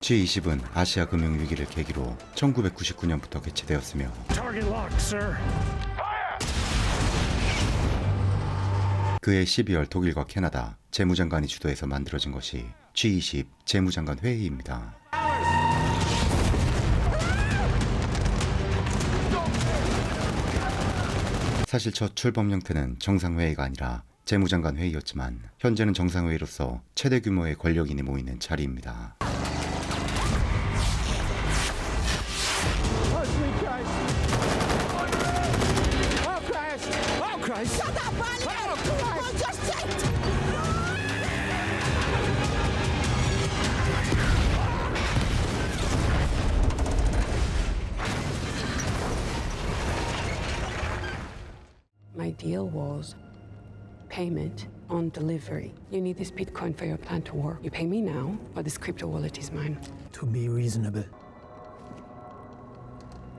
G20은 아시아 금융위기를 계기로 1999년부터 개최되었으며 그해 12월 독일과 캐나다 재무장관이 주도해서 만들어진 것이 G20 재무장관 회의입니다. 사실 첫 출범 형태는 정상회의가 아니라 재무장관 회의였지만 현재는 정상회의로서 최대 규모의 권력인이 모이는 자리입니다. My deal was payment on delivery. You need this Bitcoin for your plan to work. You pay me now, or this crypto wallet is mine. To be reasonable.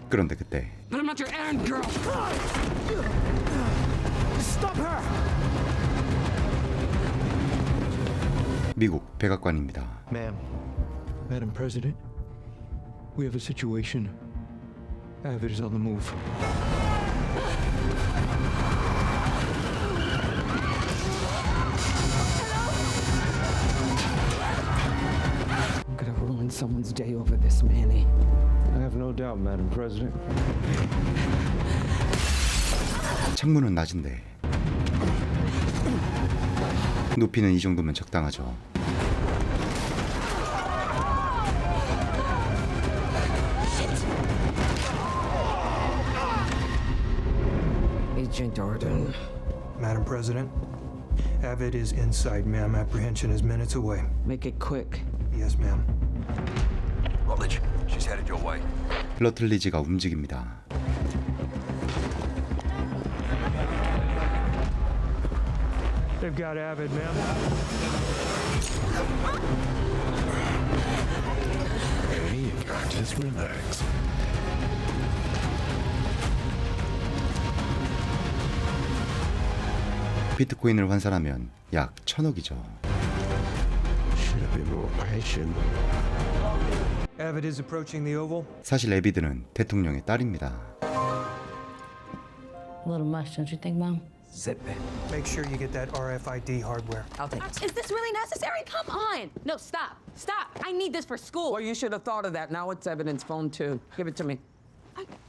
그런데 그때 But I'm not your errand girl. Stop her! 미국 백악관입니다. Ma'am, Madam President, we have a situation. Avid is on the move. I'm gonna ruin someone's day over this, Manny. I have no doubt, Madam President. 창문은 낮은데 높이는 이 정도면 적당하죠. Agent Arden. Madam President, Avid is inside, ma'am. Apprehension is minutes away. Make it quick. Yes, ma'am. Rutledge, she's headed your way. 러틀리지가 움직입니다. They've got Avid, ma'am. Hey, you got just relax. 비트코인을 환산하면 약 1,000억이죠. Should have been more patient. Avid is approaching the Oval. 사실 에비드는 대통령의 딸입니다. A little much, don't you think, Mom? Sit back. Make sure you get that RFID hardware. I'll take it. Is this really necessary? Come on! No, stop! Stop! I need this for school. Well, you should have thought of that. Now it's evidence phone too. Give it to me.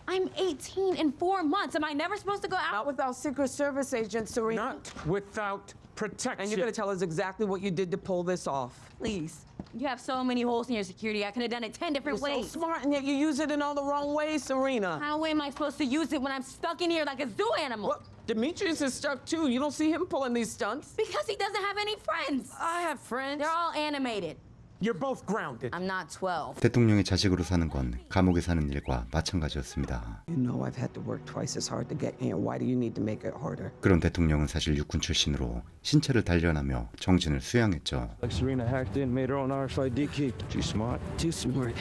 I'm 18 in 4 months. Am I never supposed to go out? Not without Secret Service agent Serena. Not without protection. And you're gonna tell us exactly what you did to pull this off. Please. You have so many holes in your security. I could have done it 10 different You're so ways. smart, and yet you use it in all the wrong ways, Serena. How am I supposed to use it when I'm stuck in here like a zoo animal? Well, Demetrius is stuck too. You don't see him pulling these stunts. Because he doesn't have any friends. I have friends. They're all animated. You're both grounded. I'm not 12. 대통령의 자식으로 사는 건 감옥에 사는 일과 마찬가지였습니다. You know I've had to work twice as hard to get here. Why do you need to make it harder? 그런 대통령은 사실 육군 출신으로 신체를 단련하며 정신을 수양했죠. Like Serena hacked in, made her own RFID key. She's smart. Too smart.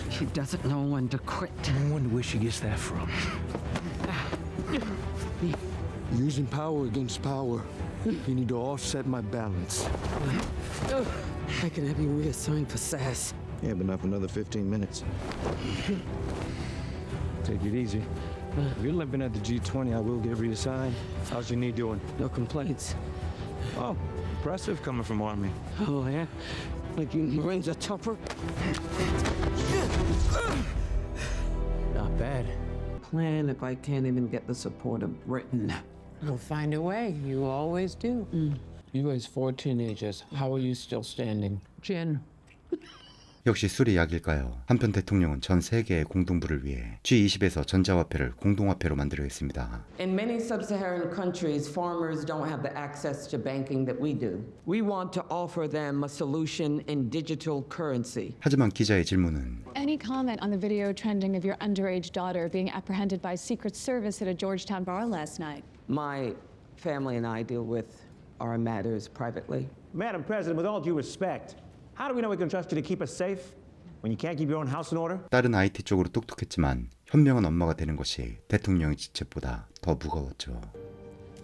She doesn't know when to quit. I wonder where she gets that from. Using power against power. You need to offset my balance. I can have you reassigned for SAS. Yeah, but not for another 15 minutes. Take it easy. If you're limping at the G20, I will get reassigned. How's your knee doing? No complaints. Oh, impressive coming from Army. Oh, yeah? Like you Marines are tougher? Not bad. Plan if I can't even get the support of Britain. We'll find a way. You always do. You as 4 teenagers, how are you still standing? Jen. 역시 술이 약일까요? 한편 대통령은 전 세계의 공동부를 위해 G20에서 전자화폐를 공동화폐로 만들어 했습니다. In many sub-Saharan countries, farmers don't have the access to banking that we do. We want to offer them a solution in digital currency. 하지만 기자의 질문은 Any comment on the video trending of your underage daughter being apprehended by Secret Service at a Georgetown bar last night? My family and I deal with our matters privately. Madam President, with all due respect, how do we know we can trust you to keep us safe when you can't keep your own house in order? 딸은 IT 쪽으로 똑똑했지만 현명한 엄마가 되는 것이 대통령의 직책보다 더 무거웠죠.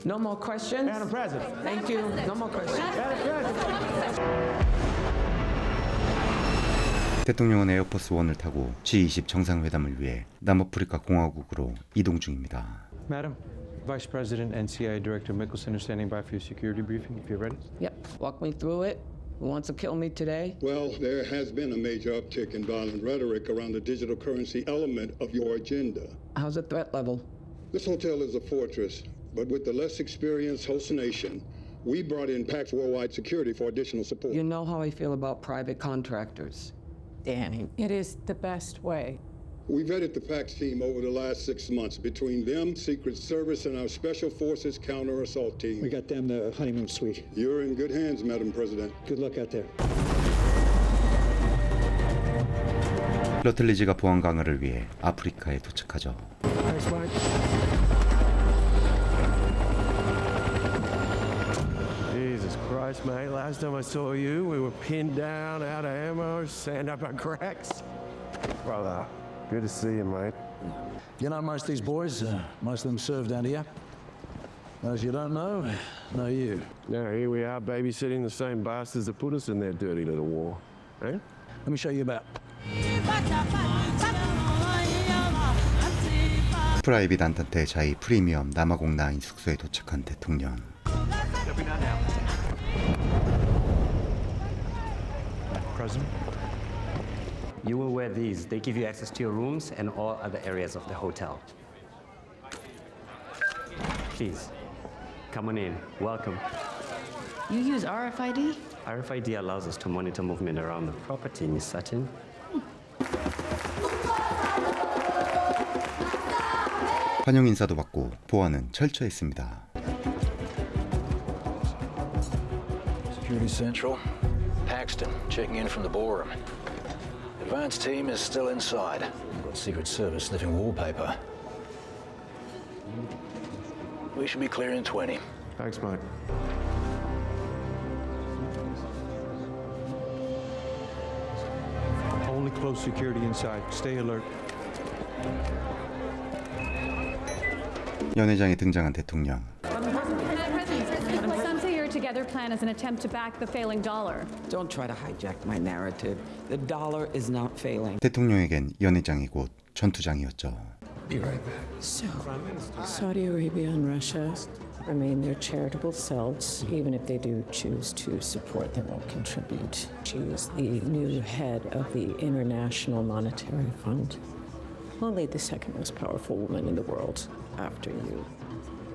No more questions? Madam President. Thank you. No more questions. Madam President. 대통령은 에어포스 1을 타고 G20 정상회담을 위해 남아프리카 공화국으로 이동 중입니다. Madam, Vice President and CIA Director Mickelson are standing by for your security briefing if you're ready. Yep, walk me through it. Who wants to kill me today? Well, there has been a major uptick in violent rhetoric around the digital currency element of your agenda. How's the threat level? This hotel is a fortress, but with the less experienced host nation, we brought in PAX Worldwide Security for additional support. You know how I feel about private contractors. Danny. It is the best way. We vetted the PAX team over the last 6 months. Between them, Secret Service, and our Special Forces counter-assault team. We got them the honeymoon suite. You're in good hands, Madam President. Good luck out there. 러틀리지가 보안 강화를 위해 아프리카에 도착하죠. Thanks, mate. Jesus Christ, mate. Last time I saw you, we were pinned down, out of ammo, sand up our cracks. Brother, good to see you, mate. You know most of these boys, most of them served down here. Those you don't know you. Now, here we are babysitting the same bastards that put us in their dirty little war. Eh? Let me show you about. 프라이빗 안탄테 자이 프리미엄 남아공 9 숙소에 도착한 대통령. President? You will wear these. They give you access to your rooms and all other areas of the hotel. Please, come on in. Welcome. You use RFID? RFID allows us to monitor movement around the property, Miss Sutton. 환영 인사도 받고 보안은 철저했습니다. Security Central. Paxton, checking in from the ballroom. Advanced team is still inside. Got Secret Service sniffing wallpaper. We should be clear in 20. Thanks, mate. Only close security inside. Stay alert. 연회장에 등장한 대통령. Some say your together plan is an attempt to back the failing dollar. Don't try to hijack my narrative. The dollar is not failing. 대통령에겐 연회장이 곧 전투장이었죠. Be right back. So, Saudi Arabia and Russia remain their charitable selves, even if they do choose to support their own contribute. She is the new head of the International Monetary Fund. Only the second most powerful woman in the world after you.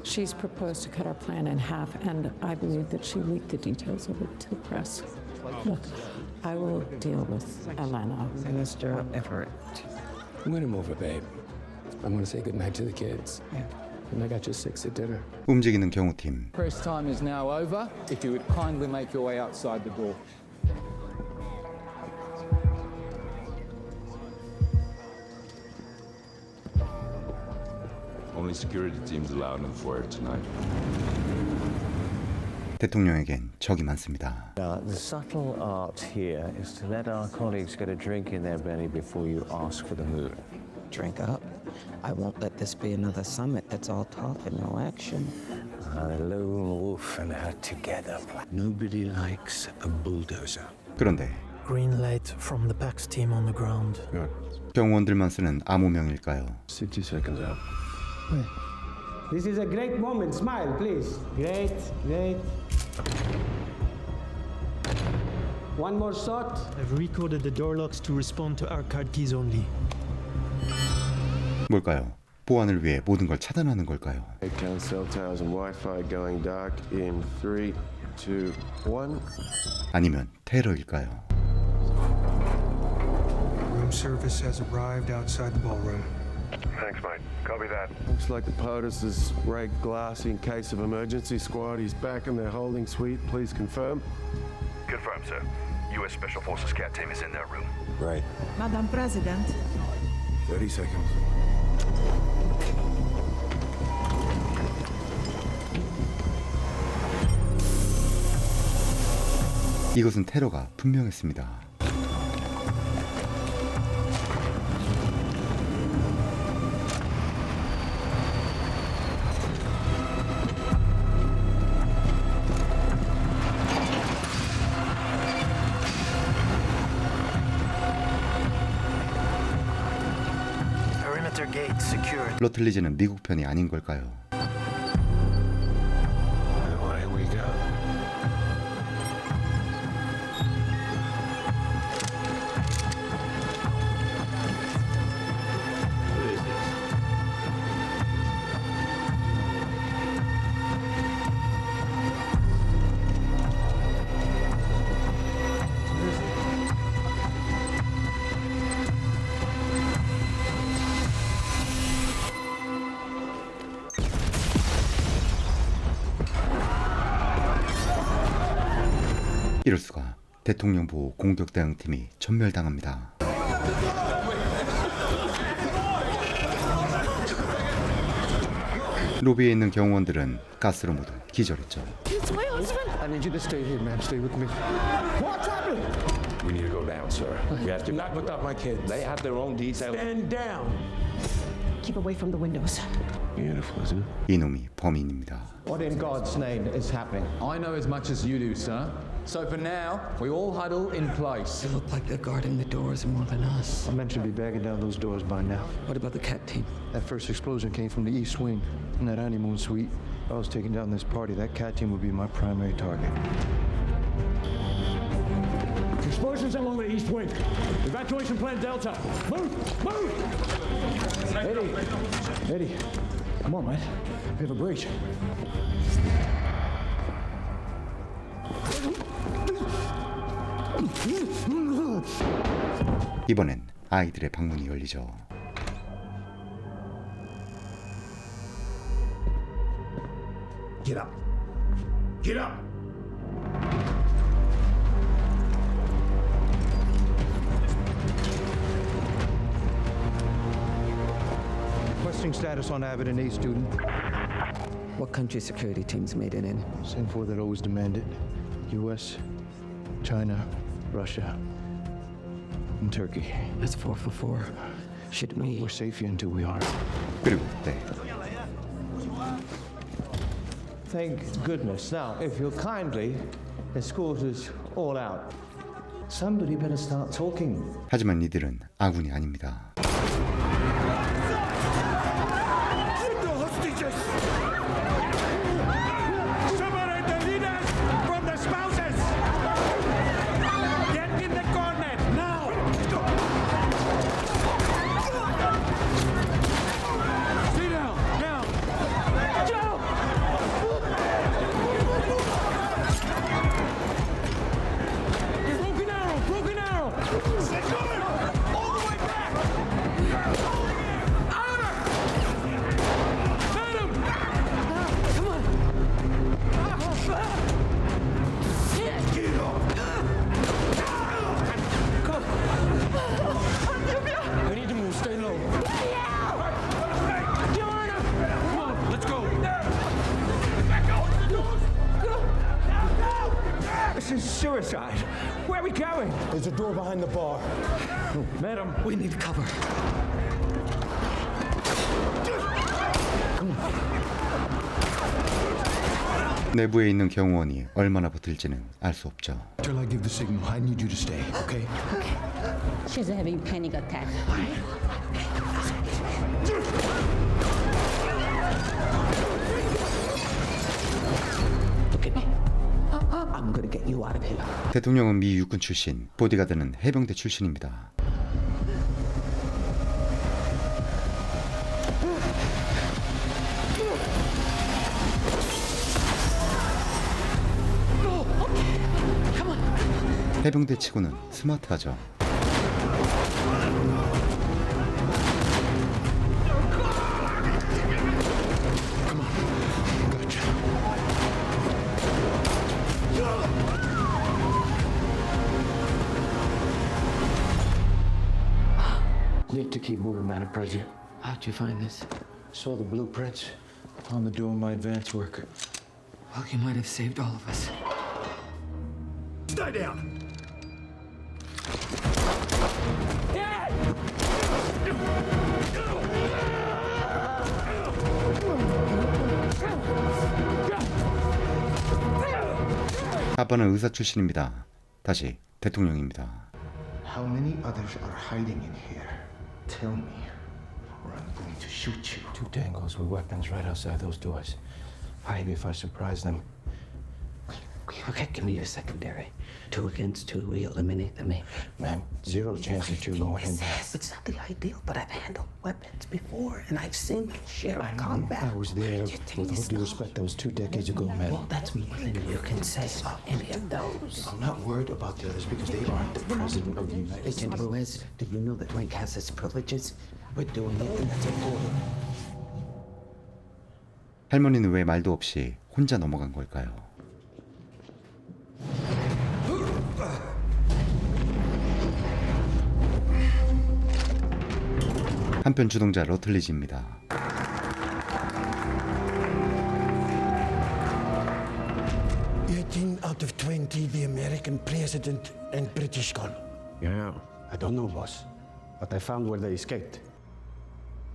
She's proposed to cut our plan in half, and I believe that she leaked the details of it to the press. Look, I will deal with Elena. Minister Everett. I'm gonna move it, babe. I'm gonna say goodnight to the kids. And I got you 6 at dinner. 움직이는 경호팀. Press time is now over. If you would kindly make your way outside the door. Only security teams allowed in the foyer tonight. 대통령에겐 적이 많습니다. The subtle art here is to let our colleagues get a drink in their belly before you ask for the moon. Drink up. I won't let this be another summit that's all talk and no action. A lone wolf and her together. Nobody likes a bulldozer. 그런데 Green light from the PAX team on the ground. Good. 경호원들만 쓰는 암호명일까요? 60 seconds out. This is a great moment. Smile, please. Great, great. One more shot. I've recoded the door locks to respond to our card keys only. 뭘까요? 보안을 위해 모든 걸 차단하는 걸까요? Town cell towers and Wi-Fi going dark in 3, 2, 1. 아니면 테러일까요? Room service has arrived outside the ballroom. Thanks, mate. Copy that. Looks like the POTUS has ragged Glassy in case of emergency squad. He's back in their holding suite. Please confirm. Confirm, sir. U.S. Special Forces CAT team is in their room. Right. Madam President. 30 seconds. 이것은 테러가 분명했습니다. Center gate secured. 로틀리지는 미국 편이 아닌 걸까요? Away we go. 이럴 수가. 대통령 보호 공격 대응팀이 전멸당합니다. 로비에 있는 경호원들은 가스로 모두 기절했죠. It's my husband. I need you to stay here, man. Stay with me. What's happened? We need to go down, sir. We have to. Not without my kids. They have their own details. Stand down. Keep away from the windows. Beautiful, isn't it? 이놈이 범인입니다. What in God's name is happening? I know as much as you do, sir. So for now, we all huddle in place. They look like they're guarding the doors more than us. I mentioned to be bagging down those doors by now. What about the cat team? That first explosion came from the east wing. In that honeymoon suite, if I was taking down this party, that cat team would be my primary target. Explosions along the east wing. Evacuation plan Delta. Move! Move! Eddie, come on, man. We have a breach. 이번엔 아이들의 방문이 열리죠. Get up. Get up. Requesting status on Abbott and A student. What country security teams made it in? Same four that always demand it. U.S., China, Russia, and Turkey. That's 4 for 4. Should we? We're safe here until we are. 그리고 그때 Thank goodness. Now, if you'll kindly escort us all out. Somebody better start talking. 하지만 이들은 아군이 아닙니다. Separate the leaders from the spouses. Get in the corner now. Sit down now. Joe. Broken arrow. Broken arrow. All the way back. Honor. Madam. Come on. I need to move. Stay low. Come on, let's go. This is suicide. Where are we going? There's a door behind the bar. Madam, We need cover. 내부에 있는 경호원이 얼마나 버틸지는 알 수 없죠. Till I give the signal, I need you to stay, okay? She's having panic attack. Look at me. I'm gonna get you out of here. 대통령은 미 육군 출신, 보디가드는 해병대 출신입니다. 해병대 치고는 스마트하죠. Need to keep moving, Madam President. How'd you find this? Saw the blueprints on the door of my advance work. Well, you might have saved all of us. Stay down. 아빠는 의사 출신입니다. 다시 대통령입니다. How many others are hiding in here? Tell me. or I'm going to shoot you. Two tangos with weapons right outside those doors. Maybe if I surprise them. Okay, give me your secondary. 2 against 2, we eliminate them. Ma'am, zero chance that you're going in there. It's not the ideal, but I've handled weapons before, and I've seen my share of combat. I was there. With all due respect, that was 2 decades ago, madam. Well, that's more than you can say about any of those. I'm not worried about the others because they aren't the president of the United States. Agent Ruiz, do you know that rank has its privileges? We're doing it, and that's important. 할머니는 왜 말도 없이 혼자 넘어간 걸까요? 한편 주동자 러틀리지입니다. Out of 20, the American president and British gone. Yeah, I don't know, boss. But I found where they escaped.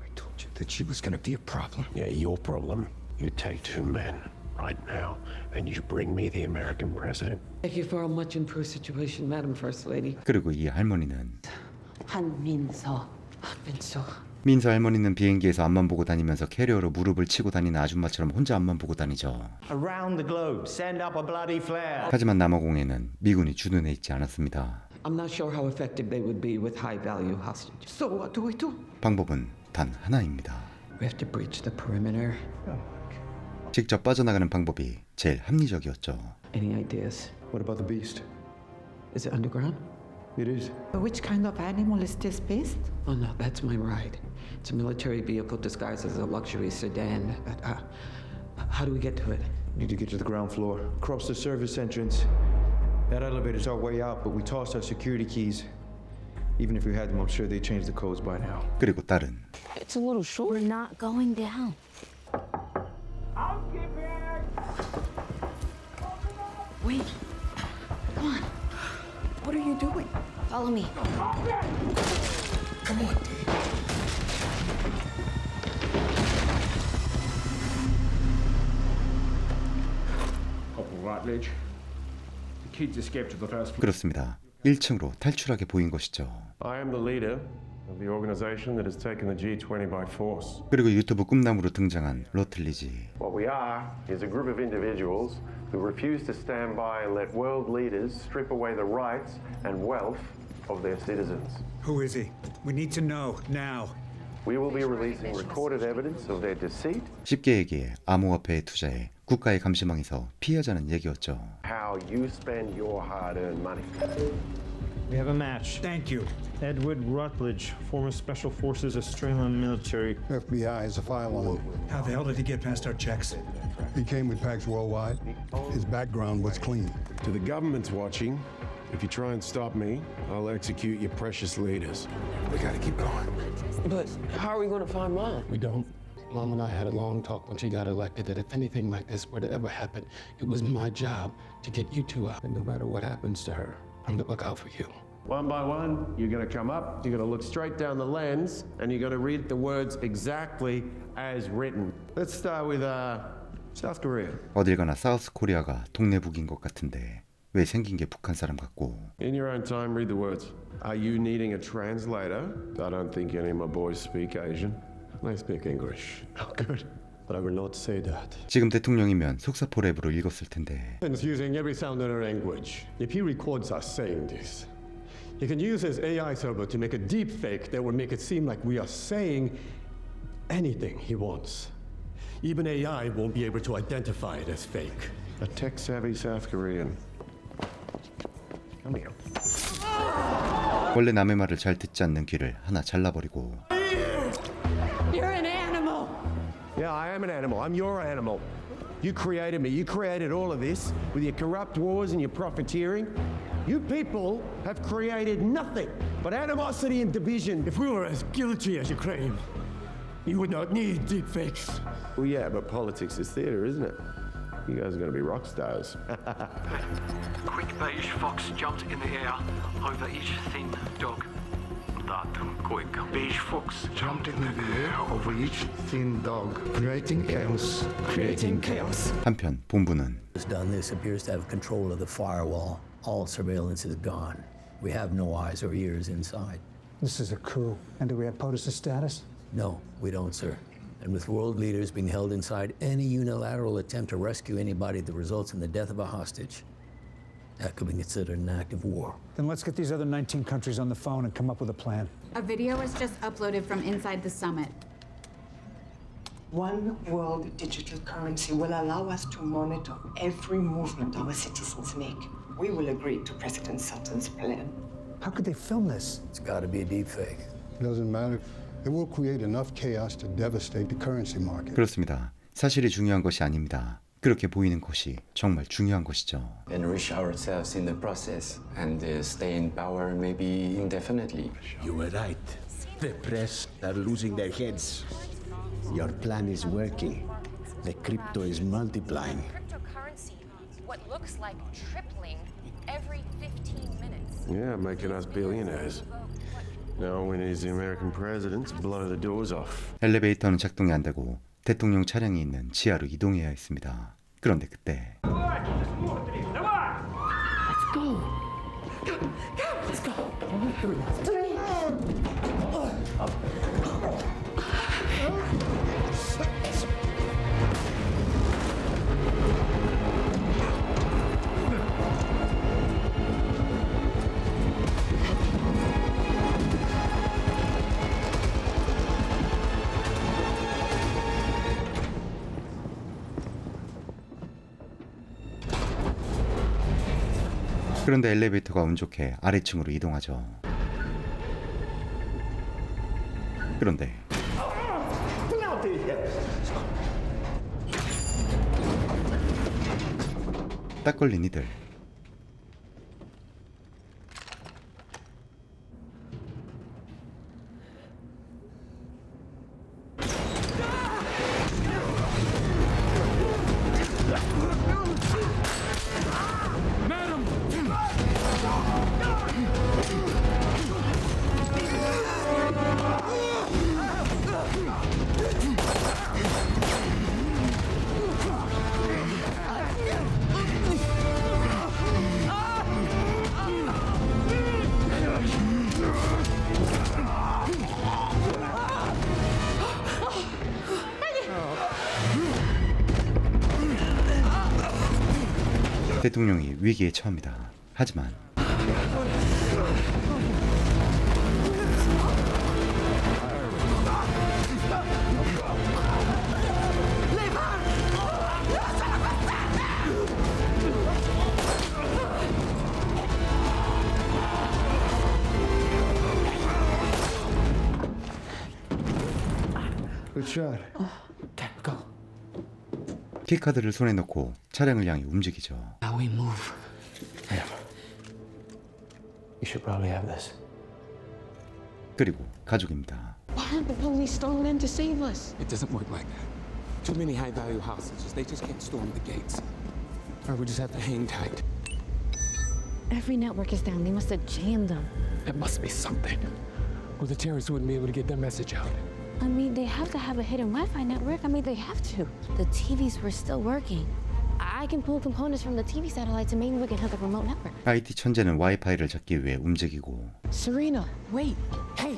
I told you that she was going to be a problem. Yeah, your problem. You take 2 men right now, and you bring me the American president. Thank you for a much improved situation, Madam First Lady. 그리고 이 할머니는 한민서. 민서 할머니는 비행기에서 앞만 보고 다니면서 캐리어로 무릎을 치고 다니는 아줌마처럼 혼자 앞만 보고 다니죠. Around the globe, send up a bloody flare. 하지만 남아공에는 미군이 주둔해 있지 않았습니다. I'm not sure how effective they would be with high-value hostages. So what do we do? 방법은 단 하나입니다. We have to breach the perimeter. 직접 빠져나가는 방법이 제일 합리적이었죠. Any ideas? What about the beast? Is it underground? It is. Which kind of animal is this beast? Oh no, that's my ride. It's a military vehicle disguised as a luxury sedan. How do we get to it? Need to get to the ground floor. Cross the service entrance. That elevator's our way out, but we tossed our security keys. Even if we had them, I'm sure they changed the codes by now. 그리고 딸은 It's a little short. We're not going down. Wait. Come on. What are you doing? Follow me. Come on. Corporal Rutledge. The kids escaped to the first floor. 그렇습니다. 1층으로 탈출하게 보인 것이죠. I am the leader of the organization that has taken the G20 by force. 그리고 유튜브 꿈나무로 등장한 러틀리지. What we are is a group of individuals who refuse to stand by and let world leaders strip away the rights and wealth of their citizens. Who is he? We need to know now. We will be releasing recorded evidence of their deceit. 쉽게 얘기해 암호화폐에 투자해 국가의 감시망에서 피하자는 얘기였죠. How you spend your hard-earned money. We have a match. Thank you. Edward Rutledge, former Special Forces Australian military. FBI has a file on him. How the hell did he get past our checks? He came with PAX Worldwide. His background was clean. To the government's watching, if you try and stop me, I'll execute your precious leaders. We gotta keep going. But how are we going to find Mom? We don't. Mom and I had a long talk when she got elected that if anything like this were to ever happen, it was my job to get you two out. And no matter what happens to her, I'm gonna look out for you. One by one, you're going to come up, you're going to look straight down the lens, and you're going to read the words exactly as written. Let's start with South Korea. 어딜 가나 사우스 코리아가 동네북인 것 같은데 왜 생긴 게 북한 사람 같고. In your own time, read the words. Are you needing a translator? I don't think any of my boys speak Asian. They speak English. Oh, good. But I will not say that. 지금 대통령이면 속사포 랩으로 읽었을 텐데. He's using every sound in our language. If he records us saying this, he can use his AI server to make a deep fake that will make it seem like we are saying anything he wants. Even AI won't be able to identify it as fake. A tech-savvy South Korean. Come here. 원래 남의 말을 잘 듣지 않는 귀를 하나 잘라버리고. You're an animal. Yeah, I am an animal. I'm your animal. You created me. You created all of this with your corrupt wars and your profiteering. You people have created nothing but animosity and division. If we were as guilty as you claim, you would not need deepfakes. Well, yeah, but politics is theater, isn't it? You guys are going to be rock stars. Quick beige fox jumped in the air over each thin dog. That quick beige fox jumped in the air over each thin dog, creating chaos. Creating chaos. 한편 본부는 Has done this appears to have control of the firewall. All surveillance is gone. We have no eyes or ears inside. This is a coup. And do we have POTUS's status? No, we don't, sir. And with world leaders being held inside, any unilateral attempt to rescue anybody that results in the death of a hostage, that could be considered an act of war. Then let's get these other 19 countries on the phone and come up with a plan. A video was just uploaded from inside the summit. One world digital currency will allow us to monitor every movement our citizens make. We will agree to President Sutton's plan. How could they film this? It's got to be a deep fake. Doesn't matter. It will create enough chaos to devastate the currency market. 그렇습니다. 사실이 중요한 것이 아닙니다. 그렇게 보이는 것이 정말 중요한 것이죠. Enrich ourselves in the process and stay in power maybe indefinitely. You were right. The press are losing their heads. Your plan is working. The crypto is multiplying. Cryptocurrency, what looks like tripling every 15 minutes. Yeah, making us billionaires. Now all we need is the American president to blow the doors off. 엘리베이터는 작동이 안 되고 대통령 차량이 있는 지하로 이동해야 했습니다. 그런데 그때 그런데 엘리베이터가 운 좋게 아래층으로 이동하죠. 그런데 딱 걸린 이들. 대통령이 위기에 처합니다. 하지만 Good shot. Go. 키카드를 손에 넣고 차량을 향해 움직이죠. Now we move. You should probably have this. 그리고 가족입니다. Why aren't the police storming in to save us? It doesn't work like that. Too many high-value hostages. They just can't storm the gates. Or we just have to hang tight. Every network is down. They must have jammed them. It must be something. Or the terrorists wouldn't be able to get their message out. I mean, they have to have a hidden Wi-Fi network. I mean, they have to. The TVs were still working. I can pull components from the TV satellites and maybe we can hook a remote network. IT 천재는 와이파이를 잡기 위해 움직이고 Serena, wait. Hey,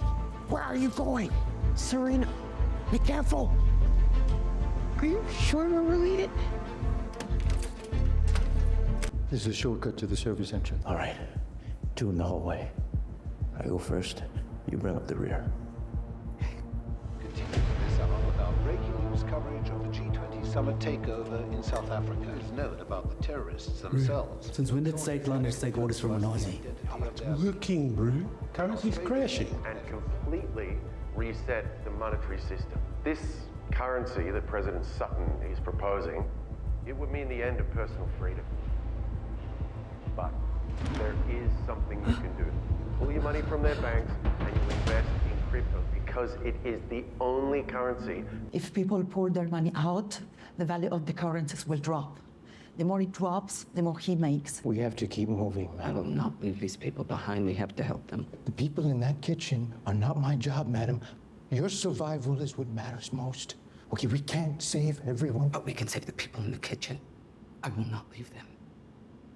where are you going? Serena, be careful. Are you sure we're related? This is a shortcut to the service entrance. All right. 2 in the hallway. I go first. You bring up the rear. This hour with our breaking news coverage of the G20 summit takeover in South Africa. It is known about the terrorists themselves. Since when did Satelanders take orders from an Aussie? Working, bro. Currency's crashing. And completely reset the monetary system. This currency that President Sutton is proposing, it would mean the end of personal freedom. But there is something you can do. Pull your money from their banks and you invest in crypto because it is the only currency. If people pour their money out, the value of the currencies will drop. The more it drops, the more he makes. We have to keep moving. I will not leave these people behind. We have to help them. The people in that kitchen are not my job, madam. Your survival is what matters most. Okay, we can't save everyone. But we can save the people in the kitchen. I will not leave them.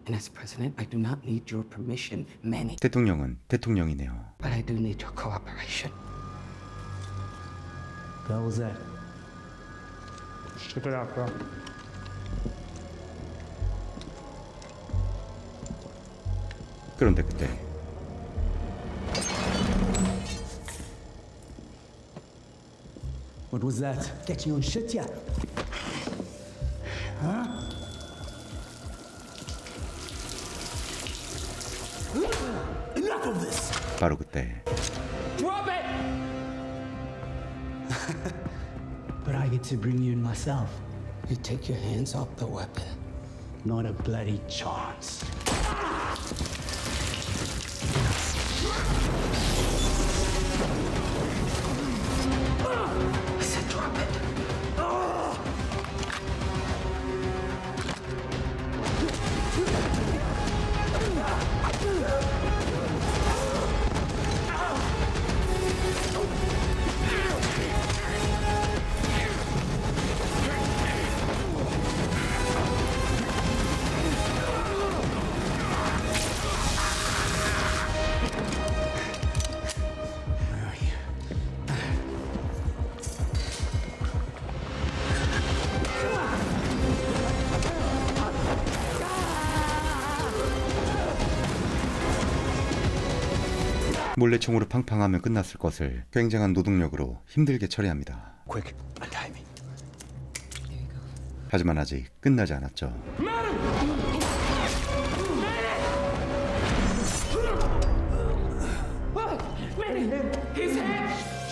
And as president, I do not need your permission, many. 대통령은 대통령이네요. But I do need your cooperation. The hell was that? Check it out, bro. 그런데 그때 What was that? Get you on shit yet? Huh? Enough of this! 바로 그때 Drop it! But I get to bring you in myself. You take your hands off the weapon. Not a bloody chance. I said drop it. 몰래 총으로 팡팡하면 끝났을 것을 굉장한 노동력으로 힘들게 처리합니다. Quick, untie me. 하지만 아직 끝나지 않았죠.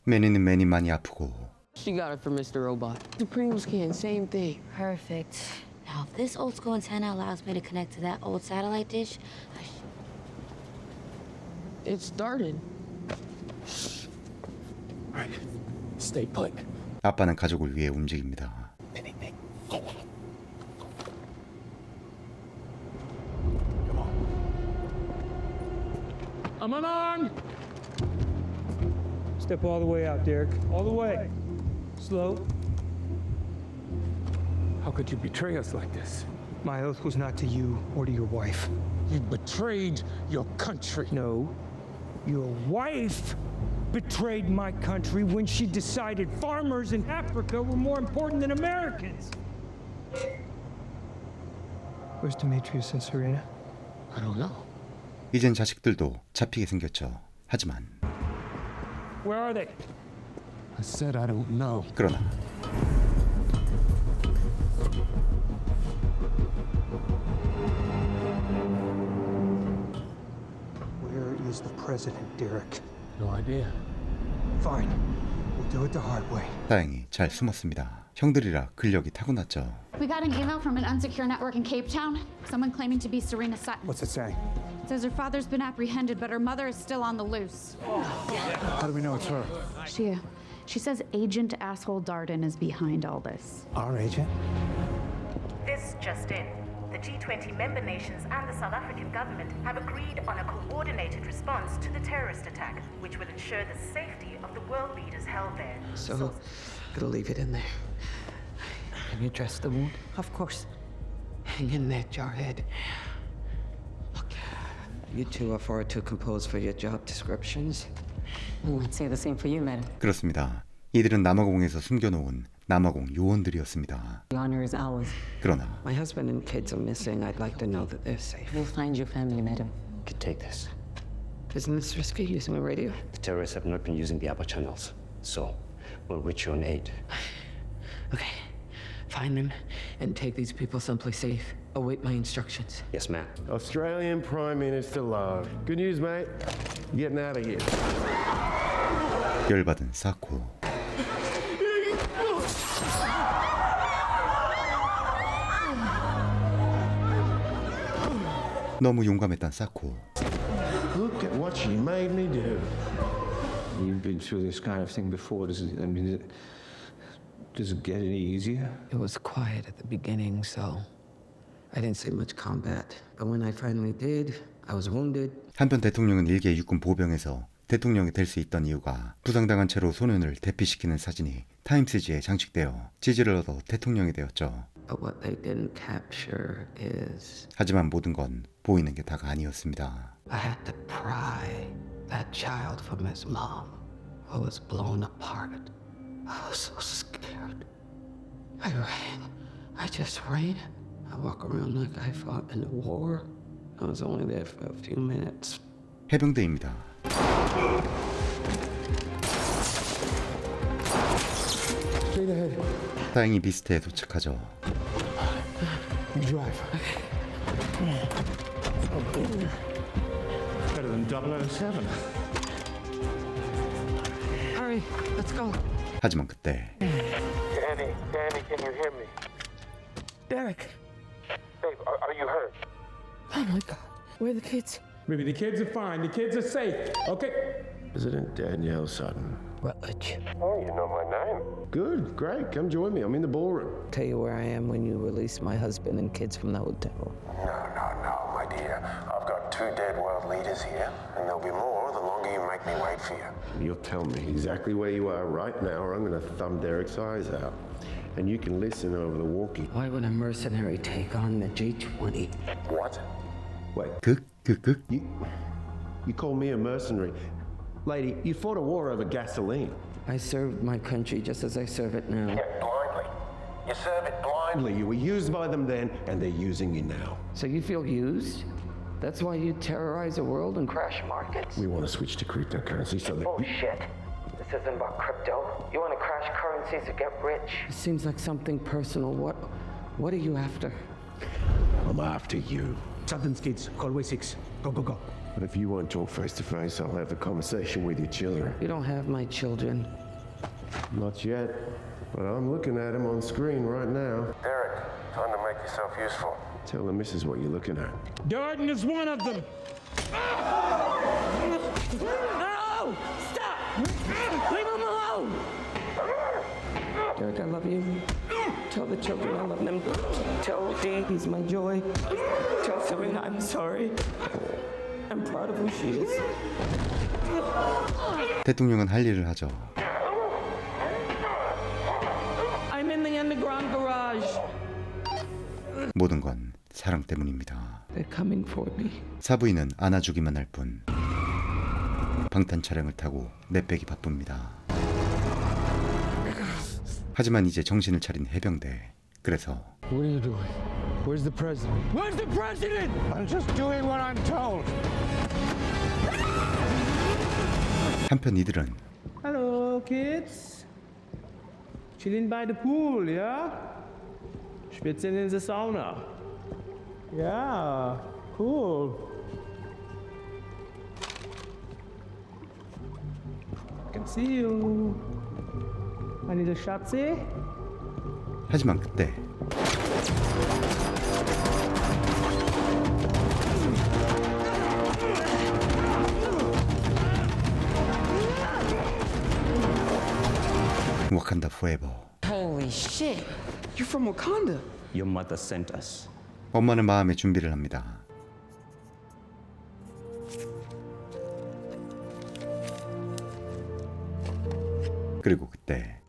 매니는 매니 많이 아프고 She got it from Mr. Robot. Supreme's can, same thing. Perfect. Now, if this old school antenna allows me to connect to that old satellite dish, It started. Right. Stay put. 아빠는 가족을 위해 움직입니다. I'm unarmed! Step all the way out, Derek. All the way. Slow. How could you betray us like this? My oath was not to you or to your wife. You betrayed your country. No. Your wife betrayed my country when she decided farmers in Africa were more important than Americans. Where's Demetrius and Serena? I don't know. 이젠 자식들도 잡히게 생겼죠. 하지만 Where are they? I said I don't know. 그러나 Where is the president, Derek? No idea. Fine. We'll do it the hard way. 다행히 잘 숨었습니다. 형들이라 근력이 타고났죠. We got an email from an unsecure network in Cape Town. Someone claiming to be Serena Sutton. What's it say? It says her father's been apprehended, but her mother is still on the loose. How do we know it's her? She says Agent Asshole Darden is behind all this. Our agent? This just in. The G20 member nations and the South African government have agreed on a coordinated response to the terrorist attack, which will ensure the safety of the world leaders held there. So, gotta leave it in there. Can you dress the wound? Of course. Hang in there, Jarhead. You two are far too composed for your job descriptions. I'd say the same for you, madam. 그렇습니다. 이들은 남아공에서 숨겨놓은 남아공 요원들이었습니다. The honor is ours. 그러나 My husband and kids are missing. I'd like to know that they're safe. We'll find your family, madam. Could take this. Isn't this risky using a radio? The terrorists have not been using the upper channels, so we'll reach you on aid. Okay. Find them and take these people someplace safe. Await my instructions. Yes, ma'am. Australian Prime Minister Lowe. Good news, mate. You're getting out of here. 열받은 사코. 너무 용감했던 사코. Look at what she made me do. You've been through this kind of thing before. Does it get any easier? It was quiet at the beginning, so I didn't see much combat. But when I finally did, I was wounded. 한편 대통령은 일개 육군 보병에서 대통령이 될 수 있던 이유가 부상당한 채로 소년을 대피시키는 사진이 타임스지에 장식되어 지지를 얻어 대통령이 되었죠. But what they didn't capture is 하지만 모든 건 보이는 게 다가 아니었습니다. I had to pry that child from his mom, who was blown apart I was so scared. I ran. I just ran. I walk around like I fought in a war. I was only there for a few minutes. 해병대입니다. Straight ahead. 다행히 비스트에 도착하죠. You drive. Better than 007. Hurry, let's go. 하지만 그때 Danny, can you hear me? Derek. Babe, are you hurt? Oh my God. Where are the kids? Maybe the kids are fine. The kids are safe. Okay. President Danielle Sutton. Rutledge. Oh, you know my name. Good, great. Come join me. I'm in the ballroom. Tell you where I am when you release my husband and kids from the hotel. No, my dear. I've got 2 dead world leaders here, and there'll be more the longer you make me wait for you. You'll tell me exactly where you are right now, or I'm going to thumb Derek's eyes out. And you can listen over the walkie. Why would a mercenary take on the G20? What? Wait, 극. you call me a mercenary? Lady, you fought a war over gasoline. I served my country just as I serve it now. Yeah, blindly. You serve it blindly. You were used by them then, and they're using you now. So you feel used? That's why you terrorize the world and crash markets? We want to switch to cryptocurrency so that Bullshit. This isn't about crypto. You want to crash currencies to get rich? It seems like something personal. What are you after? I'm after you. Sutton's kids, Galway 6. Go. But if you won't talk face to face, I'll have a conversation with your children. You don't have my children. Not yet, but I'm looking at them on screen right now. Derek, time to make yourself useful. Tell the missus what you're looking at. Darden is one of them. No! Stop! Leave him alone! Derek, I love you. Tell the children I love them. Tell Dee he's my joy. Tell Serena I'm sorry. I'm proud of who she is. 대통령은 할 일을 하죠. I'm in the underground garage. 모든 건 사랑 때문입니다. They're coming for me. 사부인은 안아주기만 할 뿐. 방탄 차량을 타고 내빼기 바쁩니다. 하지만 이제 정신을 차린 해병대. 그래서 What are you doing? Where's the president? Where's the president? I'm just doing what I'm told. 한편 이들은 Hello, kids. Chilling by the pool, yeah? Schwitzen in the sauna. Yeah, cool. I can see you. I need a Schatzi. 하지만 그때 와칸다 포에버. Holy shit. You're from Wakanda. Your mother sent us. 엄마는 마음의 준비를 합니다. 그리고 그때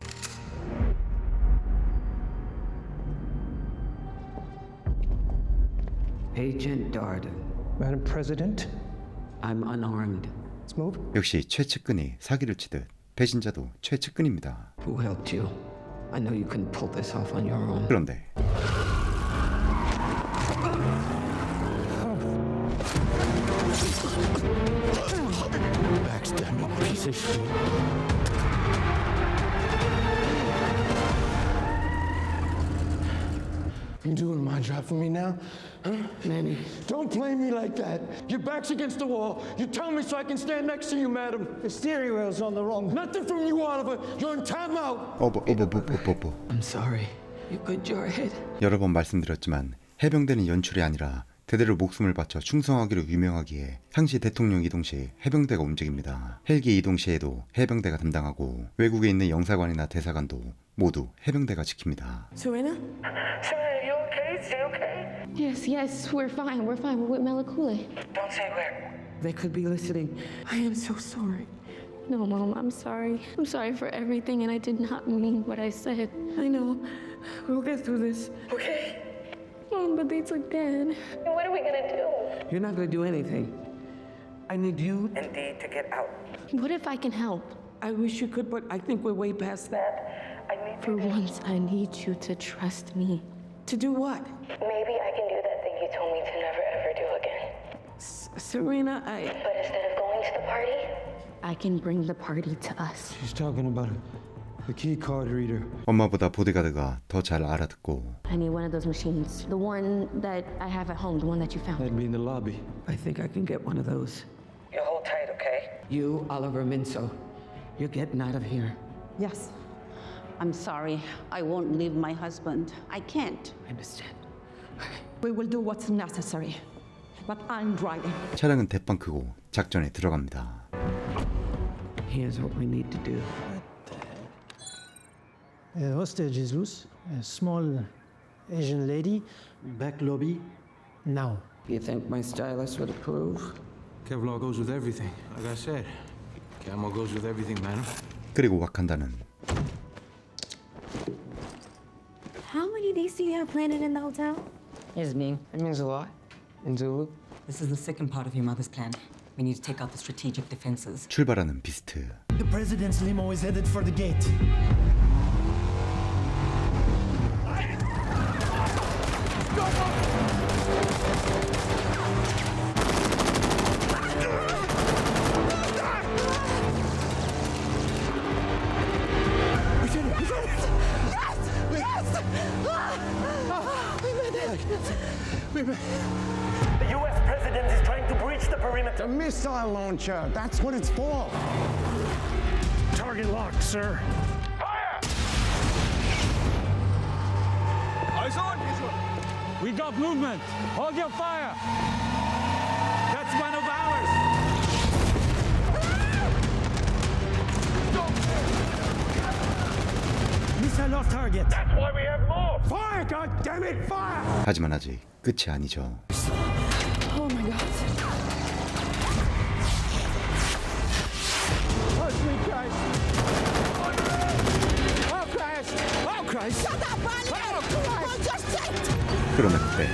Agent Darden. Madam President? I'm unarmed. Let's move. 역시 최측근이 사기를 치듯 배신자도 최측근입니다. Who helped you? I know you couldn't pull this off on your own. 그런데 Backstabbing piece of shit. You doing my job for me now? Huh? Manny. Don't play me like that. Your back's against the wall. You tell me so I can stand next to you, madam. The steering wheel's on the wrong. Nothing from you, Oliver. You're in timeout. I'm sorry. You good your head? 여러 번 말씀드렸지만 해병대는 연출이 아니라 대대로 목숨을 바쳐 충성하기로 유명하기에 항시 대통령 이동 시 해병대가 움직입니다. 헬기 이동 시에도 해병대가 담당하고 외국에 있는 영사관이나 대사관도 모두 해병대가 지킵니다. Serena? Serena, you okay? Stay okay? Yes, we're fine. We're fine. We're with Melakule. Don't say where. They could be listening. I am so sorry. No, Mom, I'm sorry. I'm sorry for everything, and I did not mean what I said. I know. We'll get through this. Okay. Mom, but they took Dad. What are we gonna do? You're not gonna do anything. I need you. And Dee to get out. What if I can help? I wish you could, but I think we're way past that. For once, I need you to trust me. To do what? Maybe I can do that thing you told me to never ever do again. Serena, But instead of going to the party, I can bring the party to us. She's talking about a key card reader. 엄마보다 보디가드가 더 잘 알아듣고 I need one of those machines. The one that I have at home, the one that you found. That'd be in the lobby. I think I can get one of those. You hold tight, okay? You, Oliver Minso, you're getting out of here. Yes. I'm sorry. I won't leave my husband. I can't. I understand. We will do what's necessary. But I'm driving. 차량은 대빵 크고 작전에 들어갑니다. Here's what we need to do. Hostage is loose. A small Asian lady. Back lobby. Now. You think my stylist would approve? Kevlar goes with everything. Like I said, camo goes with everything, man. 그리고 와칸다는 How many days do you have planned in the hotel? It means a lot. In Zulu. This is the second part of your mother's plan. We need to take out the strategic defenses. 출발하는 비스트. The president's limo is headed for the gate. The U.S. president is trying to breach the perimeter. A missile launcher, that's what it's for. Target locked, sir. Eyes on! We got movement. Hold your fire. That's one of ours. Missile off target. That's why we have more. Fire, God damn it, fire! 하지만 아직 끝이 아니죠. Oh my God. Push me, Christ! Oh, Christ! Oh, Christ! Shut up, Bunny! Oh, Christ! Just shit! 그러나 그때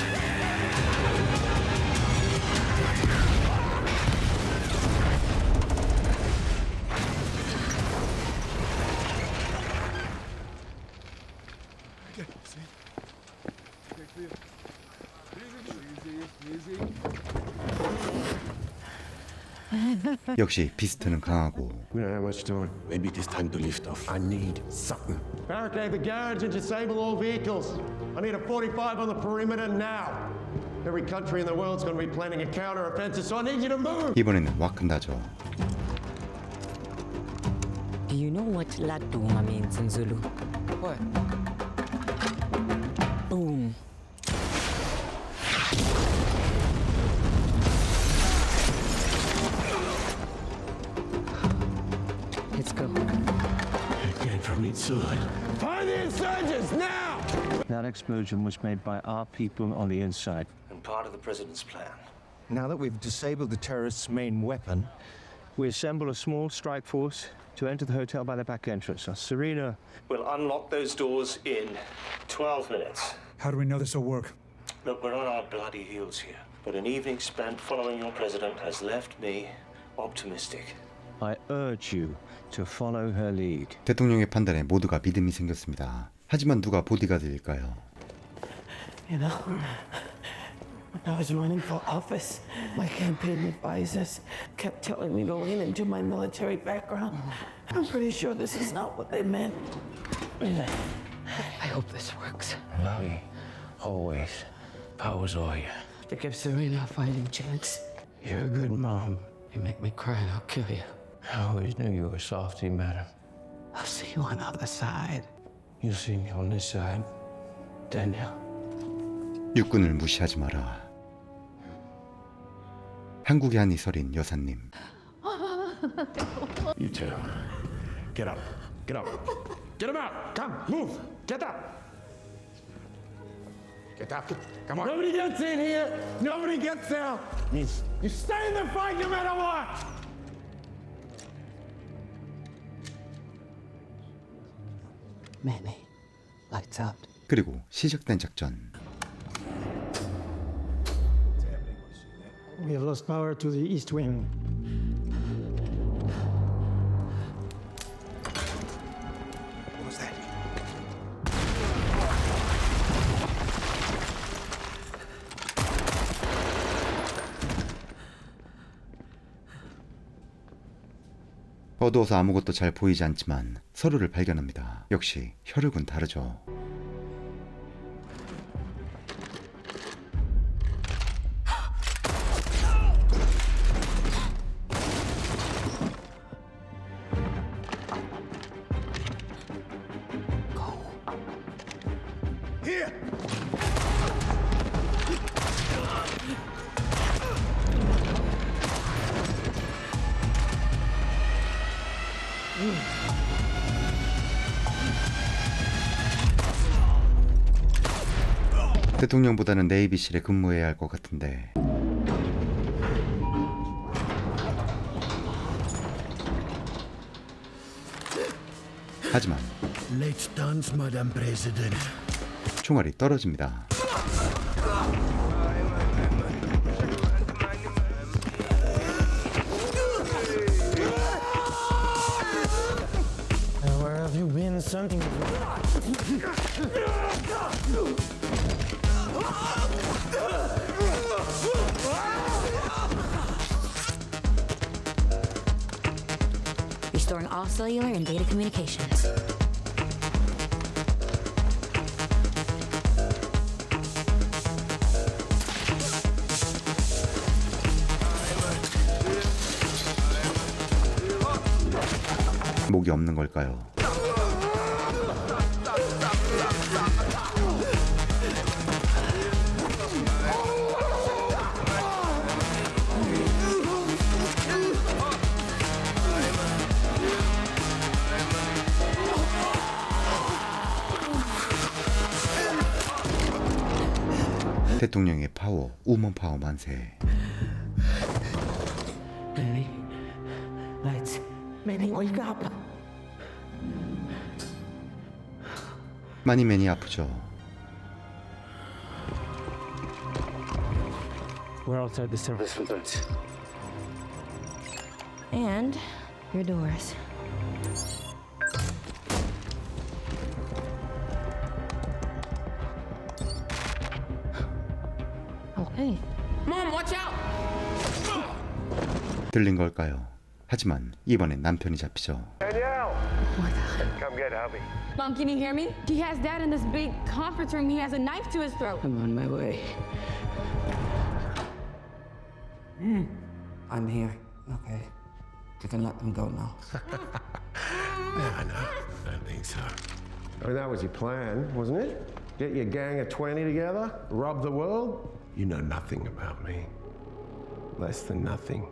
역시 비스트는 강하고 We don't have much time. Maybe it is time to lift off. I need something. Barricade the garage and disable all vehicles. I need a 45 on the perimeter now. Every country in the world's going to be planning a counter-offensive, so I need you to move. 이번에는 와칸다죠. Do you know what Latuma means in Zulu? What? Boom. Let's go. Again from inside. Find the insurgents now! That explosion was made by our people on the inside. And part of the president's plan. Now that we've disabled the terrorists' main weapon, we assemble a small strike force to enter the hotel by the back entrance. Now, Serena We'll unlock those doors in 12 minutes. How do we know this will work? Look, we're on our bloody heels here. But an evening spent following your president has left me optimistic. I urge you to follow her lead. 대통령의 판단에 모두가 믿음이 생겼습니다. 하지만 누가 보디가드일까요? You know, when I was running for office, my campaign advisors kept telling me to lean into my military background. I'm pretty sure this is not what they meant. I hope this works. Love always. Powers all you. To give Serena a fighting chance. You're a good mom. You make me cry and I'll kill you. I always knew you were softy, madam. I'll see you on the other side. You'll see me on this side, Daniel. 육군을 무시하지 마라. 한국의 한 이설인 여사님. You too. Get up. Get up. Get him out! Come, move! Get up! Get up! Come on! Nobody gets in here! Nobody gets out! You stay in the fight no matter what! Manny, lights out. 그리고 시작된 작전. We have lost power to the east wing. 어두워서 아무것도 잘 보이지 않지만 서로를 발견합니다. 역시 혈육은 다르죠. 대통령보다는 네이비실에 근무해야 할 것 같은데 하지만 Let's dance, Madam President. 총알이 떨어집니다. Where have you been? Something. Restoring all cellular and data communications. 목이 없는 걸까요? 대통령의 파워, 우먼 파워 만세. Manny, lights. Manny, wake up. 많이 아프죠. We're outside the service entrance. And your doors. Okay. Mom, watch out! 들린 걸까요? 하지만 이번엔 남편이 잡히죠. Danielle! Come get hubby. Mom, can you hear me? He has Dad in this big conference room. He has a knife to his throat. I'm on my way. I'm here. Okay. You can let them go now. Yeah, no, I don't think so. I mean, that was your plan, wasn't it? Get your gang of 20 together, rob the world? You know nothing about me. Less than nothing.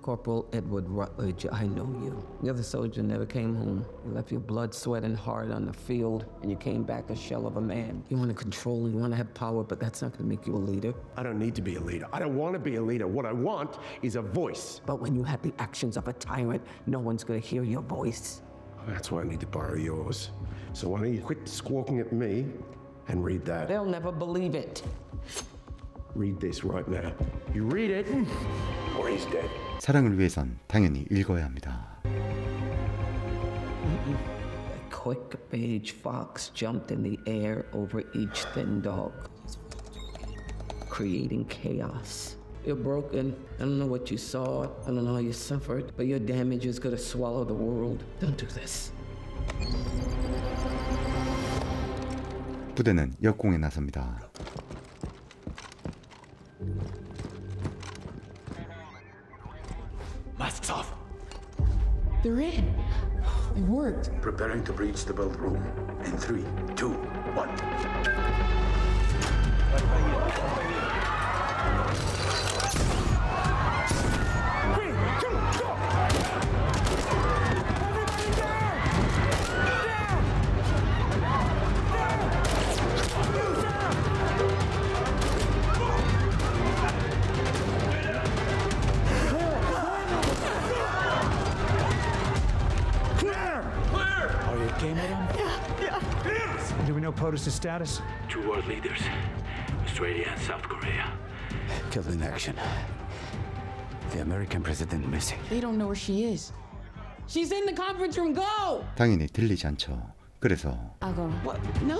Corporal Edward Rutledge, I know you. The other soldier never came home. You left your blood, sweat, and heart on the field, and you came back a shell of a man. You want to control and you want to have power, but that's not going to make you a leader. I don't need to be a leader. I don't want to be a leader. What I want is a voice. But when you have the actions of a tyrant, no one's going to hear your voice. That's why I need to borrow yours. So why don't you quit squawking at me and read that? They'll never believe it. Read this right now. You read it, or he's dead. 사랑을 위해선 당연히 읽어야 합니다. A quick beige fox jumped in the air over each thin dog, creating chaos. You're broken. I don't know what you saw. I don't know how you suffered, but your damage is gonna swallow the world. Don't do this. 부대는 역공에 나섭니다. Masks off. They're in. It worked. Preparing to breach the build room. In 3, 2, 1. Do we know POTUS's status? 2 world leaders, Australia and South Korea. Killed in action. The American president missing. They don't know where she is. She's in the conference room. Go! 당연히 들리지 않죠. 그래서 I'll go. What? No.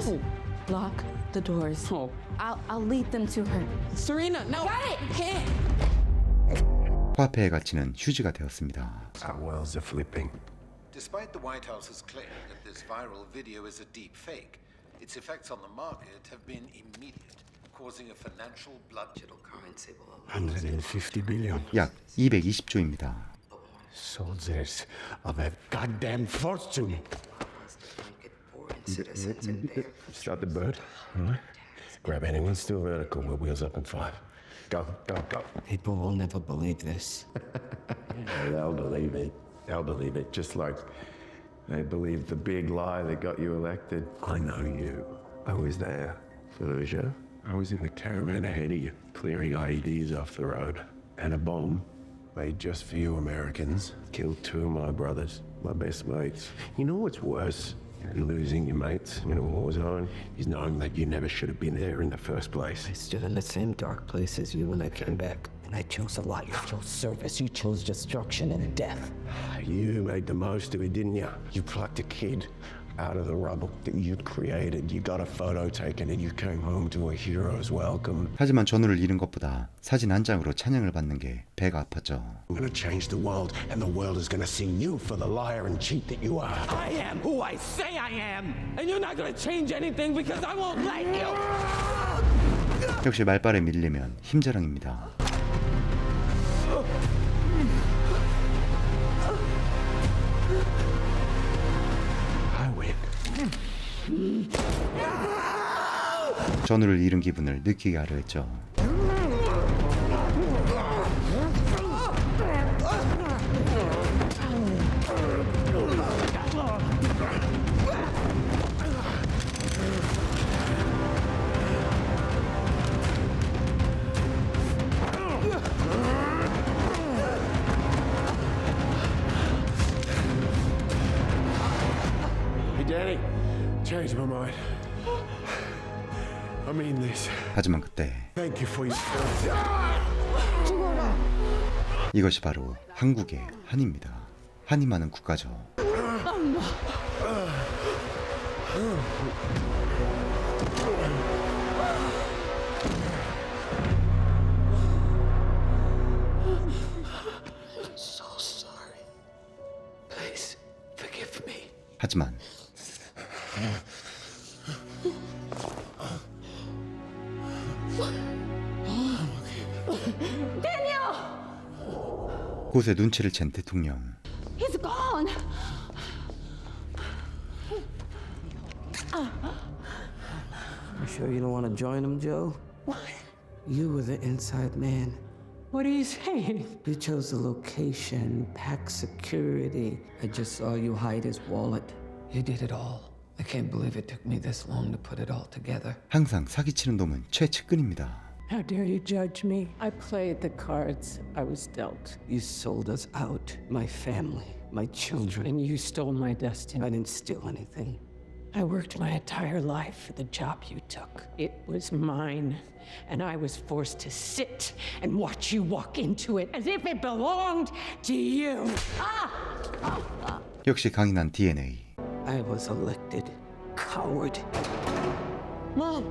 Lock the doors. Oh. I'll lead them to her. Serena, no. Got it! Can't. 화폐의 가치는 휴지가 되었습니다. Our worlds are flipping. Despite the White House's claim that this viral video is a deep fake, its effects on the market have been immediate, causing a financial blood digital currency will 150 billion. 약 220조입니다. Soldiers of a goddamn fortune. Start the bird. All right. Grab anyone still vertical. We're wheels up in 5. Go, go, go. People will never believe this. They'll believe it. They'll believe it. Just like they believed the big lie that got you elected. I know you. I was there. Fallujah. I was in the caravan ahead of you, clearing IEDs off the road. And a bomb made just for you Americans killed 2 of my brothers, my best mates. You know what's worse than losing your mates in a war zone? Is knowing that you never should have been there in the first place. I stood in the same dark place as you when I came back. And I chose a life. You chose service. You chose destruction and death. You made the most of it, didn't you? You plucked a kid out of the rubble that you'd created. You got a photo taken and you came home to a hero's welcome. 하지만 전우를 잃은 것보다 사진 한 장으로 찬양을 받는 게 배가 아팠죠. I'm gonna change the world and the world is gonna see you for the liar and cheat that you are. I am who I say I am, and you're not gonna change anything because I won't let you. 역시 말빨에 밀리면 힘자랑입니다. 전우를 잃은 기분을 느끼게 하려 했죠. Hey Danny, changed my mind. I mean this. 하지만 그때 Thank you for your 이것이 바로 한국의 한입니다. 한이 많은 국가죠. So sorry. Please forgive me. 하지만 Daniel! 곳에 눈치를 챈 대통령. He's gone. You sure you don't want to join him, Joe? What? You were the inside man. What are you saying? You chose the location, packed security. I just saw you hide his wallet. You did it all. I can't believe it took me this long to put it all together. 항상 사기치는 놈은 최측근입니다. How dare you judge me? I played the cards I was dealt. You sold us out, my family, my children. And you stole my destiny. I didn't steal anything. I worked my entire life for the job you took. It was mine, and I was forced to sit and watch you walk into it as if it belonged to you. 역시 강인한 DNA. I was elected coward. Mom!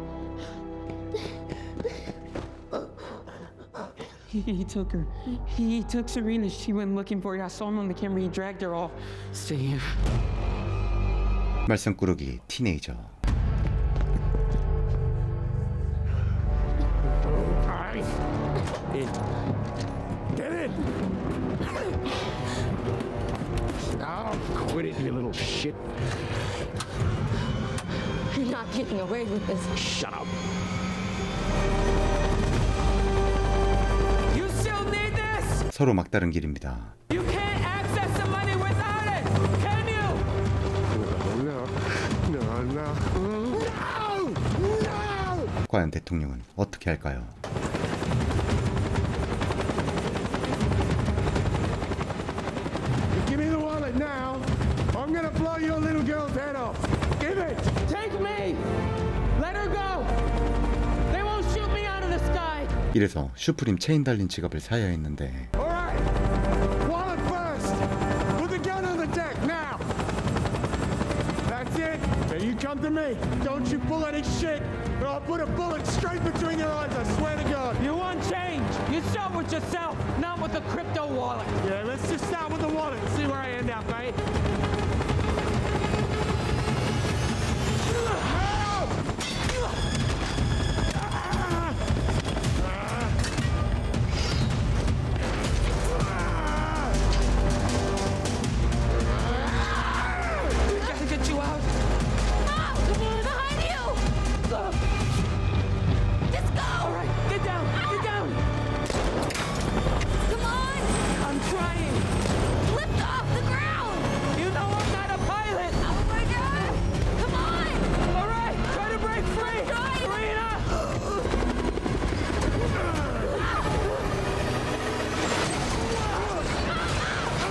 He took her. He took Serena. She went looking for you. I saw him on the camera. He dragged her off. Stay here. 말썽꾸러기 티네이저. Get in! Oh, quit it, you little shit. You're not getting away with this. Shut up. You still need this? 서로 막다른 길입니다. You can't access the money without it. Can you? No. 과연 대통령은 어떻게 할까요? Give me the wallet now. I'm gonna blow your little girl's head off. Give it! Take me! Let her go! They won't shoot me out of the sky! 이래서 슈프림 체인 달린 지갑을 사야 했는데 Alright! Wallet first! Put the gun on the deck now! That's it! Now you come to me. Don't you pull any shit, or I'll put a bullet straight between your eyes, I swear to God! You want change? You start with yourself! Not with the crypto wallet. Yeah, let's just start with the wallet and see where I end up, right? We gotta get you out. Behind you! Just go! All right, get down, get down. Come on! I'm trying. Lift off the ground! You know I'm not a pilot. Oh my god! Come on! All right, try to break free. Serena!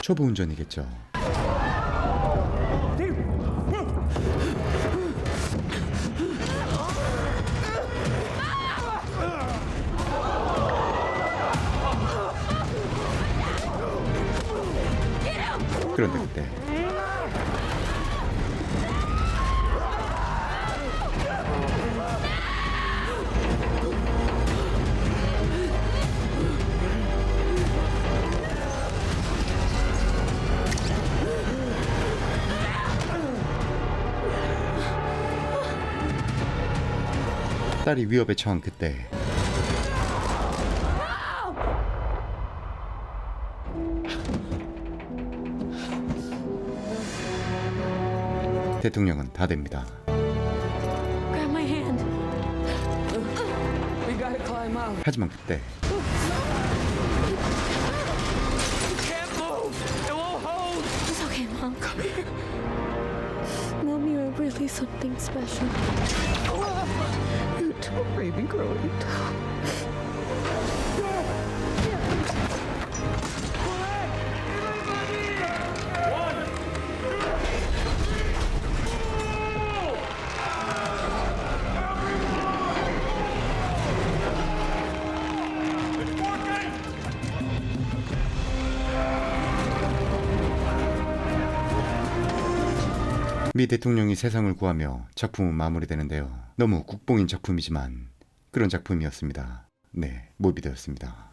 초보 운전이겠죠. 그런데 그때 딸이 위협에 처한 그때 대통령은 다 됩니다. Grab my hand. We gotta climb out. 하지만 그때 You can't move. It won't hold. It's okay, Mom. Come here. Mom, you're really something special. You too, baby girl. You too. 미 대통령이 세상을 구하며 작품은 마무리되는데요. 너무 국뽕인 작품이지만 그런 작품이었습니다. 네, 모비드였습니다.